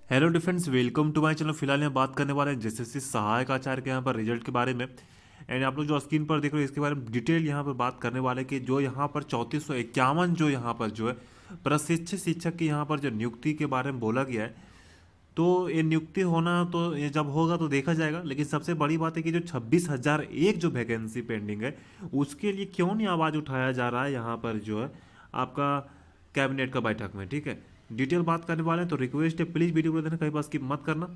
Hello dear friends, welcome to my channel. फिलहाल यहाँ बात करने वाले हैं जैसे सहायक आचार्य के यहाँ पर रिजल्ट के बारे में। एंड आप लोग जो स्क्रीन पर देख रहे हो इसके बारे में डिटेल यहाँ पर बात करने वाले कि जो यहाँ पर 3451 जो यहाँ पर जो है प्रशिक्षित शिक्षक की यहाँ पर जो नियुक्ति के बारे में बोला गया है, तो ये नियुक्ति होना तो ये जब होगा तो देखा जाएगा। लेकिन सबसे बड़ी बात है कि जो 26,001 जो वैकेंसी पेंडिंग है उसके लिए क्यों नहीं आवाज़ उठाया जा रहा है यहाँ पर जो है आपका कैबिनेट का बैठक में। ठीक है, डिटेल बात करने वाले हैं, तो रिक्वेस्ट है प्लीज़ वीडियो को देखना, कहीं पास स्किप मत करना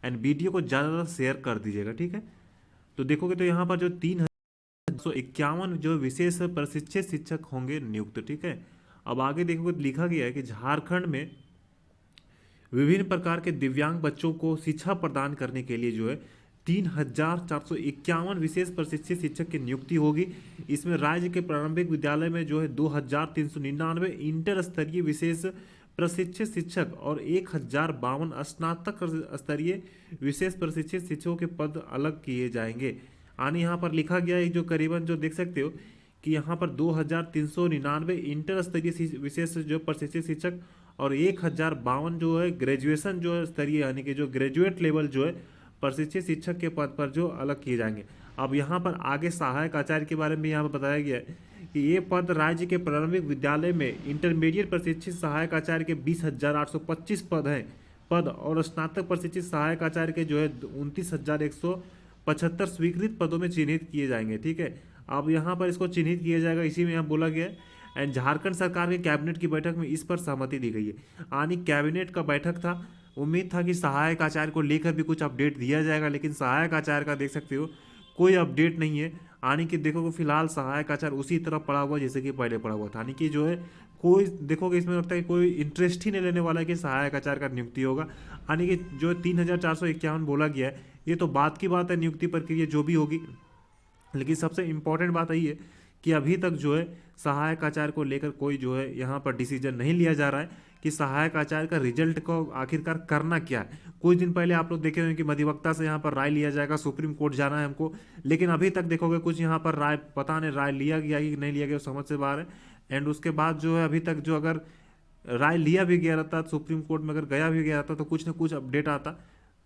एंड वीडियो को ज़्यादा शेयर कर दीजिएगा। ठीक है, तो देखोगे तो यहाँ पर जो 3,151 जो विशेष प्रशिक्षित शिक्षक होंगे नियुक्त। ठीक है, अब आगे देखोगे तो लिखा गया है कि झारखंड में विभिन्न प्रकार के दिव्यांग बच्चों को शिक्षा प्रदान करने के लिए जो है 3,451 विशेष प्रशिक्षित शिक्षक की नियुक्ति होगी। इसमें राज्य के प्रारंभिक विद्यालय में जो है 2,399 इंटर स्तरीय विशेष प्रशिक्षित शिक्षक और 1,052 स्नातक स्तरीय विशेष प्रशिक्षित शिक्षकों के पद अलग किए जाएंगे। यानी यहाँ पर लिखा गया है जो करीबन जो देख सकते हो कि यहाँ पर 2,399 इंटर स्तरीय विशेष जो प्रशिक्षित शिक्षक और 1,052 जो है ग्रेजुएशन जो है स्तरीय यानी कि जो ग्रेजुएट लेवल जो है प्रशिक्षित शिक्षक के पद पर जो अलग किए जाएंगे। अब यहाँ पर आगे सहायक आचार्य के बारे में यहाँ पर बताया गया है कि ये पद राज्य के प्रारंभिक विद्यालय में इंटरमीडिएट प्रशिक्षित सहायक आचार्य के 20,825 पद और स्नातक प्रशिक्षित सहायक आचार्य के जो है 29,175 स्वीकृत पदों में चिन्हित किए जाएंगे। ठीक है, अब यहाँ पर इसको चिन्हित किया जाएगा, इसी में यहाँ बोला गया है। एंड झारखंड सरकार के कैबिनेट की बैठक में इस पर सहमति दी गई है। यानी कैबिनेट का बैठक था, उम्मीद था कि सहायक आचार्य को लेकर भी कुछ अपडेट दिया जाएगा, लेकिन सहायक आचार्य का देख सकते हो कोई अपडेट नहीं है। यानी कि देखोगे फिलहाल सहायक आचार्य उसी तरह पड़ा हुआ जैसे कि पहले पड़ा हुआ था। यानी कि जो है कोई देखोगे इसमें लगता है कि कोई इंटरेस्ट ही नहीं लेने वाला है कि सहायक आचार्य का नियुक्ति होगा। यानी कि जो 3,451 बोला गया है ये तो बात की बात है, नियुक्ति प्रक्रिया जो भी होगी। लेकिन सबसे इम्पोर्टेंट बात यही है कि अभी तक जो है सहायक आचार्य को लेकर कोई जो है यहाँ पर डिसीजन नहीं लिया जा रहा है कि सहायक आचार्य का रिजल्ट को आखिरकार करना क्या है। कुछ दिन पहले आप लोग देखे होंगे कि अधिवक्ता से यहाँ पर राय लिया जाएगा, सुप्रीम कोर्ट जाना है हमको, लेकिन अभी तक देखोगे कुछ यहाँ पर राय पता नहीं राय लिया गया कि नहीं लिया गया, समझ से बाहर है। एंड उसके बाद जो है अभी तक जो अगर राय लिया भी गया रहता, सुप्रीम कोर्ट में अगर गया भी गया रहता तो कुछ ना कुछ अपडेट आता,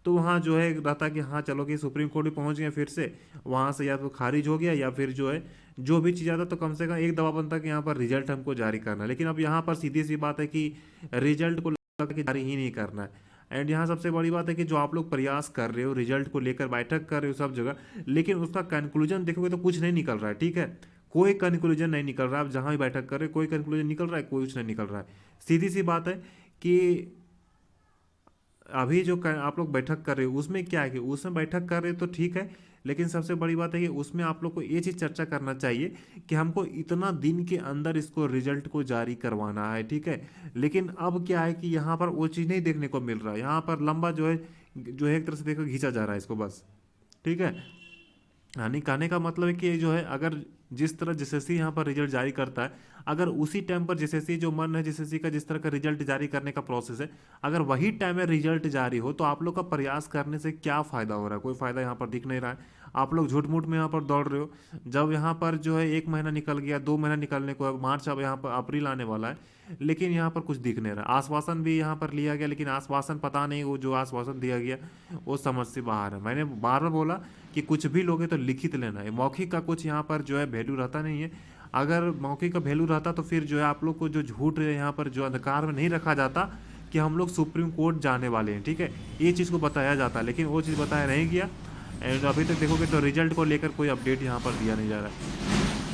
तो वहाँ जो है रहता कि हाँ चलो कि सुप्रीम कोर्ट भी पहुँच गए, फिर से वहाँ से या तो खारिज हो गया या फिर जो है जो भी चीज़ आता तो कम से कम एक दबाव बनता कि यहाँ पर रिजल्ट हमको जारी करना है। लेकिन अब यहाँ पर सीधी सी बात है कि रिजल्ट को लगा कि जारी ही नहीं करना है। एंड यहाँ सबसे बड़ी बात है कि जो आप लोग प्रयास कर रहे हो रिजल्ट को लेकर, बैठक कर रहे हो सब जगह, लेकिन उसका कंक्लूजन देखोगे तो कुछ नहीं निकल रहा है। ठीक है, कोई कंक्लूजन नहीं निकल रहा है। आप जहाँ भी बैठक कर रहे हो कोई कंक्लूजन निकल रहा है, कुछ नहीं निकल रहा है। सीधी सी बात है कि अभी जो आप लोग बैठक कर रहे हो उसमें क्या है कि उसमें बैठक कर रहे हो तो ठीक है, लेकिन सबसे बड़ी बात है कि उसमें आप लोग को ये चीज़ चर्चा करना चाहिए कि हमको इतना दिन के अंदर इसको रिजल्ट को जारी करवाना है। ठीक है, लेकिन अब क्या है कि यहाँ पर वो चीज़ नहीं देखने को मिल रहा है। यहाँ पर लंबा जो है एक तरह से देखो खींचा जा रहा है इसको बस। ठीक है, यानी कहने का मतलब है कि जो है अगर जिस तरह जेएसएससी यहाँ पर रिजल्ट जारी करता है, अगर उसी टाइम पर जेएसएससी जो मन है जेएसएससी का जिस तरह का रिजल्ट जारी करने का प्रोसेस है, अगर वही टाइम में रिजल्ट जारी हो तो आप लोग का प्रयास करने से क्या फ़ायदा हो रहा है? कोई फ़ायदा यहाँ पर दिख नहीं रहा है। आप लोग झूठ मूठ में यहाँ पर दौड़ रहे हो। जब यहाँ पर जो है 1 महीना निकल गया, 2 महीना निकलने को है, मार्च अब यहाँ पर अप्रैल आने वाला है, लेकिन यहाँ पर कुछ दिख नहीं रहा। आश्वासन भी यहाँ पर लिया गया, लेकिन आश्वासन पता नहीं वो जो आश्वासन दिया गया वो समझ से बाहर है। मैंने बार बार बोला कि कुछ भी लोगे तो लिखित लेना है, मौखिक का कुछ यहाँ पर जो है वैल्यू रहता नहीं है। अगर मौखिक का वैल्यू रहता तो फिर जो है आप लोग को जो झूठ यहाँ पर जो अंधकार में नहीं रखा जाता कि हम लोग सुप्रीम कोर्ट जाने वाले हैं। ठीक है, ये चीज़ को बताया जाता, लेकिन वो चीज़ बताया नहीं गया। एंड अभी तक देखोगे तो रिजल्ट को लेकर कोई अपडेट यहाँ पर दिया नहीं जा रहा है।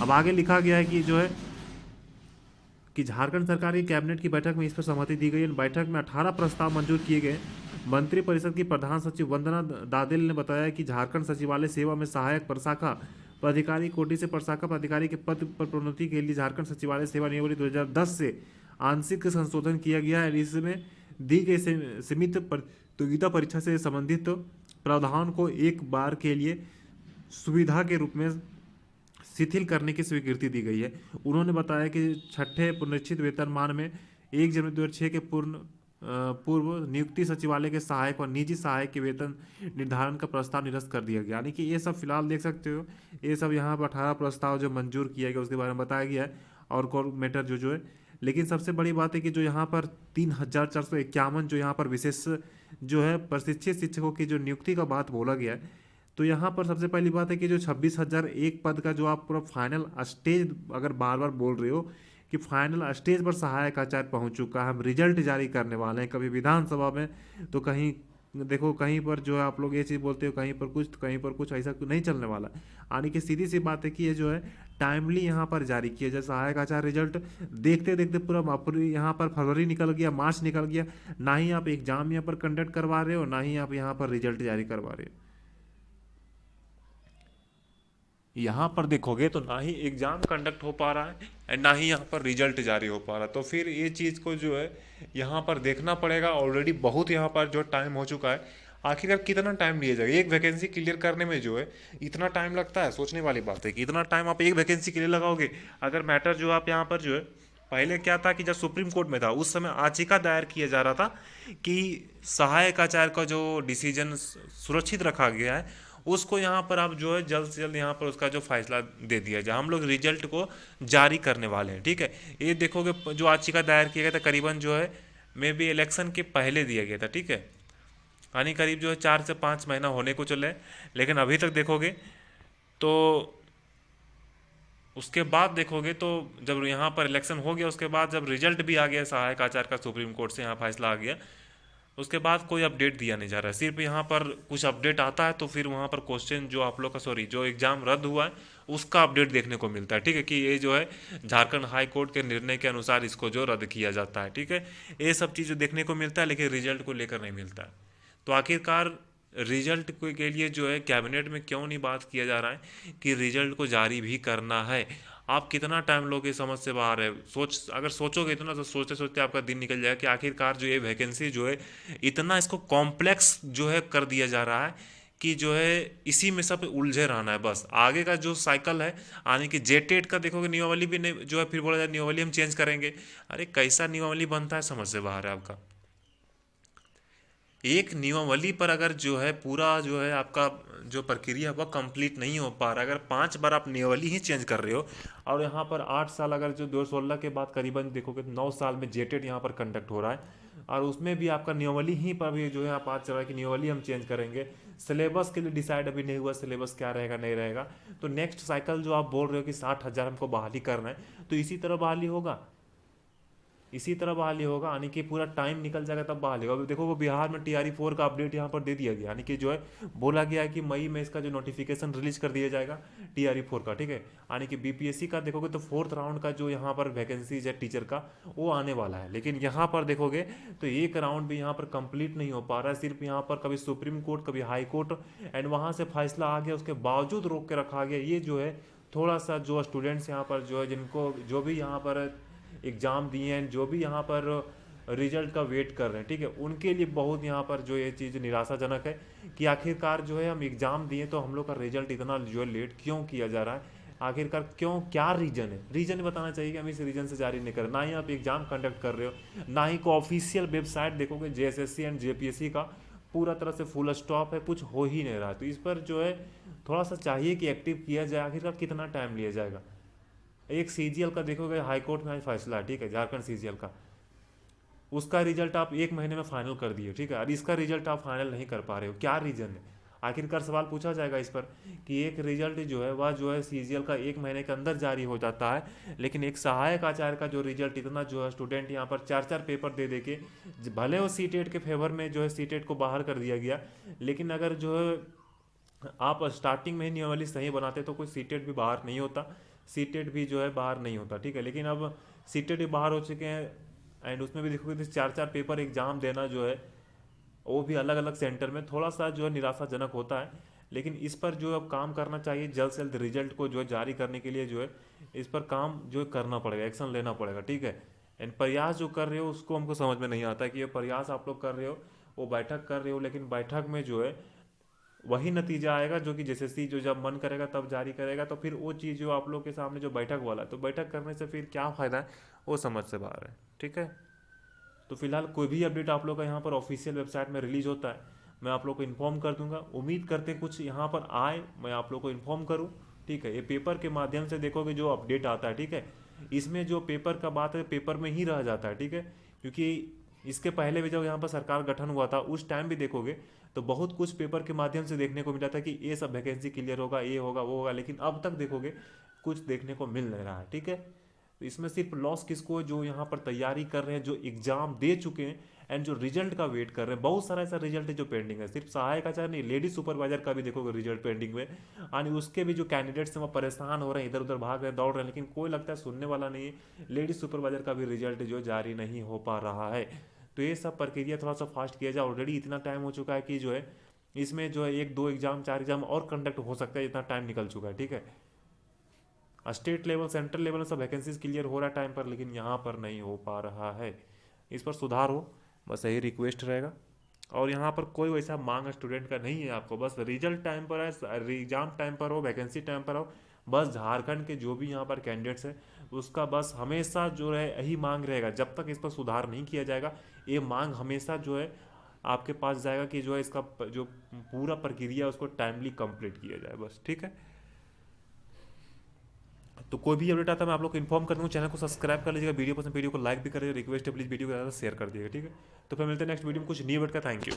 अब आगे लिखा गया है कि जो है कि झारखंड सरकार की कैबिनेट की बैठक में इस पर सहमति दी गई। बैठक में 18 प्रस्ताव मंजूर किए गए। मंत्रिपरिषद की प्रधान सचिव वंदना दादेल ने बताया कि झारखंड सचिवालय सेवा में सहायक प्रशाखा पदाधिकारी कोटि से प्रशाखा पदाधिकारी के पद पर प्रोन्नति के लिए झारखंड सचिवालय सेवा नियमावली 2010 से आंशिक संशोधन किया गया है। इसमें दी गई सीमित प्रतियोगिता परीक्षा से संबंधित प्रावधान को एक बार के लिए सुविधा के रूप में शिथिल करने की स्वीकृति दी गई है। उन्होंने बताया कि छठे पुनरीक्षित वेतनमान में 1 जनवरी 2006 के पूर्व नियुक्ति सचिवालय के सहायक और निजी सहायक के वेतन निर्धारण का प्रस्ताव निरस्त कर दिया गया। यानी कि ये सब फिलहाल देख सकते हो, ये सब यहाँ पर 18 प्रस्ताव जो मंजूर किया गया उसके बारे में बताया गया है। और कोर मैटर जो है लेकिन सबसे बड़ी बात है कि जो यहाँ पर 3,451 जो यहाँ पर विशेष जो है प्रशिक्षित शिक्षकों की जो नियुक्ति का बात बोला गया है, तो यहाँ पर सबसे पहली बात है कि जो 26,001 पद का जो आप पूरा फाइनल स्टेज अगर बार बार बोल रहे हो कि फाइनल स्टेज पर सहायक आचार्य पहुँच चुका है, हम रिजल्ट जारी करने वाले हैं, कभी विधानसभा में तो कहीं देखो कहीं पर जो है आप लोग ये चीज़ बोलते हो, कहीं पर कुछ तो कहीं पर कुछ, ऐसा नहीं चलने वाला। आने की सीधी सी बात है कि ये जो है टाइमली यहाँ पर जारी किया जाए सहायक आचार्य रिजल्ट। देखते देखते पूरा अप्रैल यहाँ पर फरवरी निकल गया, मार्च निकल गया, ना ही आप एग्जाम यहाँ पर कंडक्ट करवा रहे हो, ना ही आप यहाँ पर रिजल्ट जारी करवा रहे हो। यहाँ पर देखोगे तो ना ही एग्जाम कंडक्ट हो पा रहा है और ना ही यहाँ पर रिजल्ट जारी हो पा रहा, तो फिर ये चीज़ को जो है यहाँ पर देखना पड़ेगा। ऑलरेडी बहुत यहाँ पर जो टाइम हो चुका है, आखिरकार कितना टाइम लिया जाएगा एक वैकेंसी क्लियर करने में, जो है इतना टाइम लगता है। सोचने वाली बात है कि इतना टाइम आप एक वैकेंसी के लिए लगाओगे। अगर मैटर जो आप यहाँ पर जो है, पहले क्या था कि जब सुप्रीम कोर्ट में था उस समय याचिका दायर किया जा रहा था कि सहायक आचार्य का जो डिसीजन सुरक्षित रखा गया है उसको यहाँ पर आप जो है जल्द से जल्द यहाँ पर उसका जो फैसला दे दिया जाए, हम लोग रिजल्ट को जारी करने वाले हैं। ठीक है, ये देखोगे जो याचिका दायर किया गया था करीबन जो है मे बी इलेक्शन के पहले दिया गया था। ठीक है, यानी करीब जो है 4 से 5 महीना होने को चले, लेकिन अभी तक देखोगे तो उसके बाद देखोगे तो जब यहाँ पर इलेक्शन हो गया उसके बाद जब रिजल्ट भी आ गया सहायक आचार्य का, सुप्रीम कोर्ट से यहाँ फैसला आ गया, उसके बाद कोई अपडेट दिया नहीं जा रहा है। सिर्फ यहाँ पर कुछ अपडेट आता है तो फिर वहाँ पर क्वेश्चन जो आप लोग का सॉरी जो एग्ज़ाम रद्द हुआ है उसका अपडेट देखने को मिलता है। ठीक है, कि ये जो है झारखंड हाई कोर्ट के निर्णय के अनुसार इसको जो रद्द किया जाता है। ठीक है, ये सब चीज़ देखने को मिलता है, लेकिन रिजल्ट को लेकर नहीं मिलता है। तो आखिरकार रिजल्ट के लिए जो है कैबिनेट में क्यों नहीं बात किया जा रहा है कि रिजल्ट को जारी भी करना है। आप कितना टाइम लोगे, समझ से बाहर है। अगर सोचोगे इतना तो सोचते सोचते आपका दिन निकल जाएगा कि आखिरकार जो ये वैकेंसी जो है इतना इसको कॉम्प्लेक्स जो है कर दिया जा रहा है कि जो है इसी में सब उलझे रहना है बस। आगे का जो साइकिल है आने की जेटेट का देखोगे नियमावली भी नहीं जो है, फिर बोला जाए नियमावली हम चेंज करेंगे। अरे कैसा नियमावली बनता है, समझ से बाहर है आपका। एक नियमावली पर अगर जो है पूरा जो है आपका जो प्रक्रिया वह कंप्लीट नहीं हो पा रहा, अगर 5 बार आप नियमावली ही चेंज कर रहे हो और यहाँ पर 8 साल अगर जो 2016 के बाद करीबन देखोगे 9 साल में जेटेट यहाँ पर कंडक्ट हो रहा है और उसमें भी आपका नियमावली ही पर भी जो है आप आज चल रहा है कि नियमावली हम चेंज करेंगे। सिलेबस के लिए डिसाइड अभी नहीं हुआ सिलेबस क्या रहेगा नहीं रहेगा। तो नेक्स्ट साइकिल जो आप बोल रहे हो कि 60,000 हमको बहाली करना है, तो इसी तरह बहाली होगा, इसी तरह बहाली होगा, यानी कि पूरा टाइम निकल जाएगा तब बहाली होगा। देखो वो बिहार में TRE 4 का अपडेट यहाँ पर दे दिया गया, यानी कि जो है बोला गया है कि मई में इसका जो नोटिफिकेशन रिलीज कर दिया जाएगा TRE 4 का। ठीक है, यानी कि BPSC का देखोगे तो 4th राउंड का जो यहाँ पर वैकेंसीज है टीचर का वो आने वाला है, लेकिन यहाँ पर देखोगे तो एक राउंड भी यहाँ पर कंप्लीट नहीं हो पा रहा है। सिर्फ यहाँ पर कभी सुप्रीम कोर्ट कभी हाई कोर्ट एंड वहाँ से फैसला आ गया, उसके बावजूद रोक के रखा गया। ये जो है थोड़ा सा जो स्टूडेंट्स यहाँ पर जो है जिनको जो भी यहाँ पर एग्ज़ाम दिए हैं, जो भी यहाँ पर रिजल्ट का वेट कर रहे हैं, ठीक है, उनके लिए बहुत यहाँ पर जो ये चीज़ निराशाजनक है कि आखिरकार जो है हम एग्ज़ाम दिए तो हम लोग का रिजल्ट इतना जो है लेट क्यों किया जा रहा है। आखिरकार क्यों, क्या रीज़न है, रीज़न बताना चाहिए कि हम इस रीज़न से जारी नहीं कर रहे। ना ही आप एग्ज़ाम कंडक्ट कर रहे हो, ना ही कोई ऑफिशियल वेबसाइट देखोगे JSSC एंड JPSC का पूरा तरह से फुल स्टॉप है, कुछ हो ही नहीं रहा। तो इस पर जो है थोड़ा सा चाहिए कि एक्टिव किया जाए। आखिरकार कितना टाइम लिया जाएगा। एक CGL का देखोगे हाई कोर्ट में आज फैसला है, ठीक है, झारखंड CGL का, उसका रिजल्ट आप 1 महीने में फाइनल कर दिए, ठीक है, और इसका रिजल्ट आप फाइनल नहीं कर पा रहे हो, क्या रीज़न है। आखिरकार सवाल पूछा जाएगा इस पर कि एक रिजल्ट जो है वह जो है CGL का 1 महीने के अंदर जारी हो जाता है, लेकिन एक सहायक आचार्य का जो रिजल्ट इतना जो है स्टूडेंट यहाँ पर 4 4 पेपर दे दे के, भले वो CTET के फेवर में जो है CTET को बाहर कर दिया गया, लेकिन अगर जो है आप स्टार्टिंग में ही नियमावली सही बनाते तो कोई CTET भी बाहर नहीं होता, CTET भी जो है बाहर नहीं होता। ठीक है, लेकिन अब CTET भी बाहर हो चुके हैं एंड उसमें भी देखोगे तो 4 4 पेपर एग्जाम देना जो है वो भी अलग अलग सेंटर में, थोड़ा सा जो है निराशाजनक होता है। लेकिन इस पर जो अब काम करना चाहिए, जल्द से जल्द रिजल्ट को जो है जारी करने के लिए जो है इस पर काम जो है करना पड़ेगा, एक्शन लेना पड़ेगा। ठीक है, एंड प्रयास जो कर रहे हो उसको हमको समझ में नहीं आता कि ये प्रयास आप लोग कर रहे हो, वो बैठक कर रहे हो, लेकिन बैठक में जो है वही नतीजा आएगा जो कि JSSC जो जब मन करेगा तब जारी करेगा। तो फिर वो चीज़ जो आप लोग के सामने जो बैठक वाला है, तो बैठक करने से फिर क्या फ़ायदा है, वो समझ से बाहर है। ठीक है, तो फिलहाल कोई भी अपडेट आप लोग का यहाँ पर ऑफिशियल वेबसाइट में रिलीज होता है मैं आप लोग को इन्फॉर्म कर दूंगा। उम्मीद करते कुछ यहाँ पर आए, मैं आप लोग को इन्फॉर्म करूँ। ठीक है, ये पेपर के माध्यम से देखोगे जो अपडेट आता है, ठीक है, इसमें जो पेपर का बात है पेपर में ही रह जाता है, ठीक है। क्योंकि इसके पहले भी जब यहाँ पर सरकार गठन हुआ था उस टाइम भी देखोगे तो बहुत कुछ पेपर के माध्यम से देखने को मिला था कि ये सब वैकेंसी क्लियर होगा, ये होगा, वो होगा, लेकिन अब तक देखोगे कुछ देखने को मिल नहीं रहा है, ठीक है। तो इसमें सिर्फ लॉस किसको है, जो यहाँ पर तैयारी कर रहे हैं, जो एग्जाम दे चुके हैं एंड जो रिजल्ट का वेट कर रहे हैं। बहुत सारा ऐसा रिजल्ट है जो पेंडिंग है, सिर्फ सहायक आचार्य नहीं, लेडीज सुपरवाइजर का भी देखोगे रिजल्ट पेंडिंग में। और उसके भी जो कैंडिडेट्स हैं वो परेशान हो रहे हैं, इधर उधर भाग रहे हैं, दौड़ रहे हैं, लेकिन कोई लगता है सुनने वाला नहीं है। लेडीज सुपरवाइजर का भी रिजल्ट जो जारी नहीं हो पा रहा है। तो ये सब प्रक्रिया थोड़ा सा फास्ट किया जाए। ऑलरेडी इतना टाइम हो चुका है कि जो है इसमें जो है 1 2 एग्जाम 4 एग्जाम और कंडक्ट हो सकता है, इतना टाइम निकल चुका है, ठीक है। स्टेट लेवल सेंट्रल लेवल में सब वैकेंसीज क्लियर हो रहा है टाइम पर, लेकिन यहाँ पर नहीं हो पा रहा है। इस पर सुधार हो, बस यही रिक्वेस्ट रहेगा। और यहाँ पर कोई वैसा मांग स्टूडेंट का नहीं है आपको, बस रिजल्ट टाइम पर है, एग्जाम टाइम पर हो, वैकेंसी टाइम पर हो। बस झारखंड के जो भी यहाँ पर कैंडिडेट्स हैं उसका बस हमेशा जो है यही मांग रहेगा, जब तक इस पर सुधार नहीं किया जाएगा ये मांग हमेशा जो है आपके पास जाएगा कि जो है इसका जो पूरा प्रक्रिया उसको टाइमली कंप्लीट किया जाए, बस, ठीक है। तो कोई भी अपडेट आता है मैं आप लोग को इन्फॉर्म कर दूँगा। चैनल को सब्सक्राइब कर लीजिएगा, वीडियो पसंद वीडियो को लाइक भी करिएगा, रिक्वेस्ट है प्लीज़ वीडियो को ज़्यादा शेयर कर दिएगा, ठीक है। तो फिर मिलते हैं नेक्स्ट वीडियो में कुछ न्यू अपडेट का। Thank you.